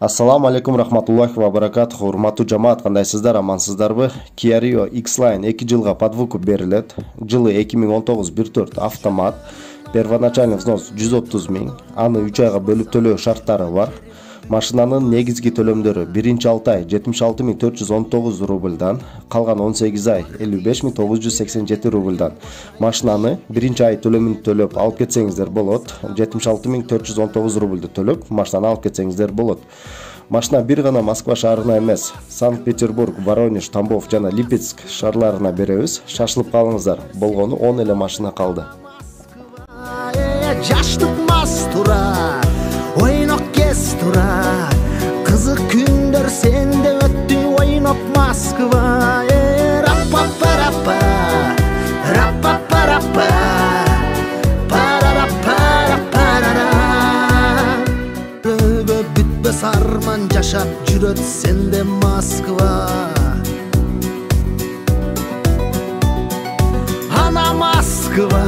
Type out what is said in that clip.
Ассаламу алейкум рахматуллахи ва баракатуху. Урматтуу жамаат, кандайсыздар, амансыздарбы? Kia Rio X-Line 2 жылга под выкуп берилет. Жылы 2019 1.4 автомат. Первоначальный взнос 130 000. Аны 3 айга бөлүп төлөө шарттары бар. Машинанын негизги төлөмдөрү биринчи 6 ай 76 419 рубльдан, калган 18 ай 55 987 рубльдан. Машинаны биринчи ай төлөмүн төлөп алып кетсеңиздер болот. 76 419 рубльды төлөп машинаны алып кетсеңиздер болот. Машина бир гана Москва шаарына эмес, Санкт-Петербург, Воронеж, Тамбов жана Липецк шаарларына беребиз. Шашылып калыңыздар. Болгону 10 эле машина калды. Kızık gündür sende öttü oynap Moskva. Rappa-pa-rappa, rappa-pa-rappa, para-rappa-rappa-ra. Bitmez arman yaşap jüröt sende Moskva. Ana Moskva.